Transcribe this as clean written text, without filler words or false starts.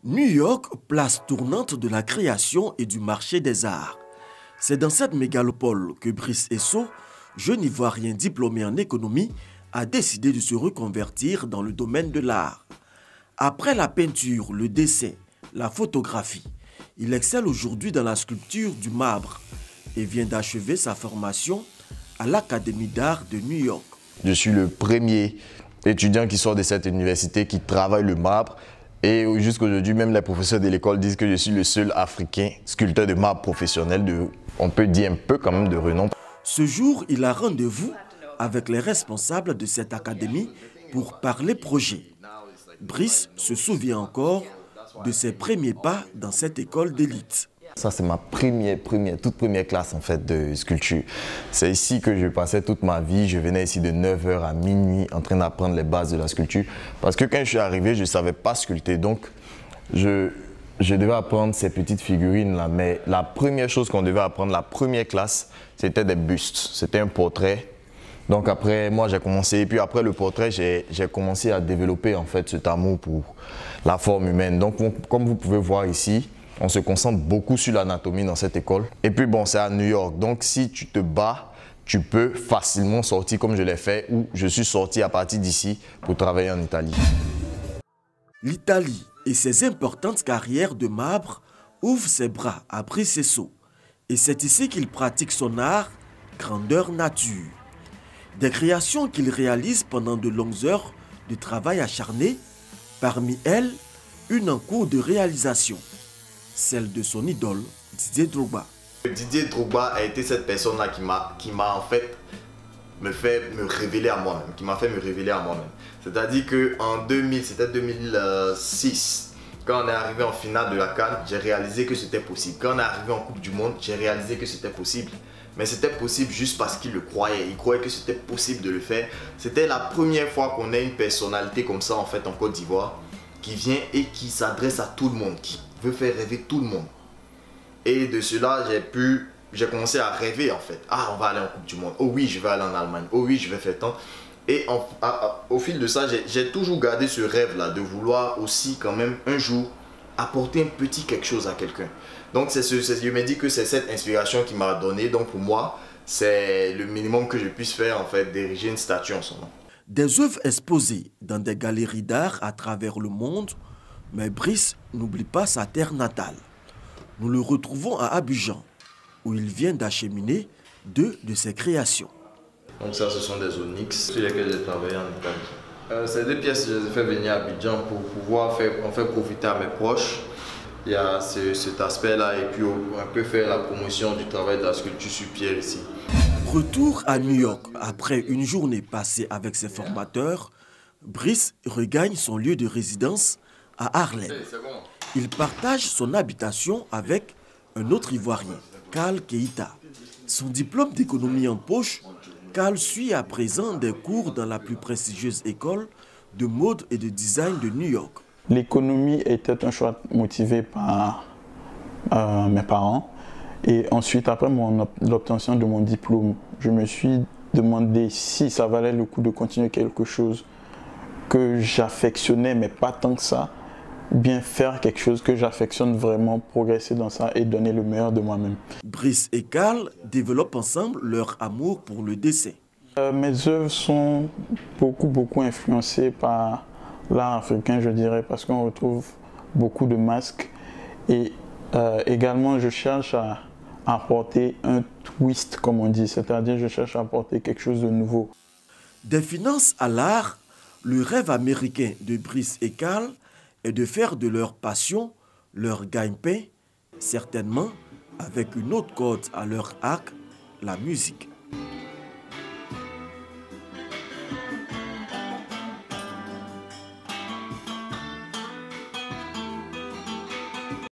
New York, place tournante de la création et du marché des arts. C'est dans cette mégalopole que Brice Esso, jeune Ivoirien diplômé en économie, a décidé de se reconvertir dans le domaine de l'art. Après la peinture, le dessin, la photographie, il excelle aujourd'hui dans la sculpture du marbre et vient d'achever sa formation à l'Académie d'art de New York. Je suis le premier étudiant qui sort de cette université qui travaille le marbre. Et jusqu'à aujourd'hui, même les professeurs de l'école disent que je suis le seul Africain sculpteur de marbre professionnel, on peut dire un peu quand même de renom. Ce jour, il a rendez-vous avec les responsables de cette académie pour parler projet. Brice se souvient encore de ses premiers pas dans cette école d'élite. Ça, c'est ma toute première classe en fait de sculpture. C'est ici que je passais toute ma vie. Je venais ici de 9 h à minuit en train d'apprendre les bases de la sculpture. Parce que quand je suis arrivé, je ne savais pas sculpter. Donc, je devais apprendre ces petites figurines-là. Mais la première chose qu'on devait apprendre, la première classe, c'était des bustes. C'était un portrait. Donc après, moi j'ai commencé, et puis après le portrait, j'ai commencé à développer en fait cet amour pour la forme humaine. Donc comme vous pouvez voir ici, on se concentre beaucoup sur l'anatomie dans cette école. Et puis bon, c'est à New York, donc si tu te bats, tu peux facilement sortir comme je l'ai fait, ou je suis sorti à partir d'ici pour travailler en Italie. L'Italie et ses importantes carrières de marbre ouvrent ses bras à Brice Esso. Et c'est ici qu'il pratique son art, grandeur nature. Des créations qu'il réalise pendant de longues heures de travail acharné, parmi elles, une en cours de réalisation, celle de son idole, Didier Drogba. Didier Drogba a été cette personne-là qui m'a en fait fait me révéler à moi-même, C'est-à-dire qu'en 2006, quand on est arrivé en finale de la CAN, j'ai réalisé que c'était possible. Quand on est arrivé en Coupe du Monde, j'ai réalisé que c'était possible. Mais c'était possible juste parce qu'il le croyait. Il croyait que c'était possible de le faire. C'était la première fois qu'on ait une personnalité comme ça en fait en Côte d'Ivoire qui vient et qui s'adresse à tout le monde, qui veut faire rêver tout le monde. Et de cela, j'ai commencé à rêver en fait. Ah, on va aller en Coupe du Monde. Oh oui, je vais aller en Allemagne. Oh oui, je vais faire tant. Et au fil de ça, j'ai toujours gardé ce rêve-là de vouloir aussi quand même un jour apporter un petit quelque chose à quelqu'un. Donc je me dis que c'est cette inspiration qui m'a donné. Donc pour moi, c'est le minimum que je puisse faire en fait, d'ériger une statue en son nom. Des œuvres exposées dans des galeries d'art à travers le monde, mais Brice n'oublie pas sa terre natale. Nous le retrouvons à Abidjan, où il vient d'acheminer 2 de ses créations. Donc ça, ce sont des onyx sur lesquels j'ai travaillé en Italie. Ces 2 pièces, je les ai fait venir à Abidjan pour pouvoir faire profiter à mes proches. Il y a cet aspect-là et puis un peu faire la promotion du travail de la sculpture sur pierre ici. Retour à New York après une journée passée avec ses formateurs, Brice regagne son lieu de résidence à Harlem. Il partage son habitation avec un autre Ivoirien, Karl Keïta. Son diplôme d'économie en poche, Karl suit à présent des cours dans la plus prestigieuse école de mode et de design de New York. L'économie était un choix motivé par mes parents. Et ensuite, après l'obtention de mon diplôme, je me suis demandé si ça valait le coup de continuer quelque chose que j'affectionnais, mais pas tant que ça, ou bien faire quelque chose que j'affectionne vraiment, progresser dans ça et donner le meilleur de moi-même. Brice et Karl développent ensemble leur amour pour le dessin. Mes œuvres sont beaucoup influencées par l'art africain, je dirais, parce qu'on retrouve beaucoup de masques. Et également, je cherche à apporter un twist, comme on dit, c'est-à-dire je cherche à apporter quelque chose de nouveau. Des finances à l'art, le rêve américain de Brice et Karl est de faire de leur passion leur gagne-pain, certainement avec une autre corde à leur arc, la musique.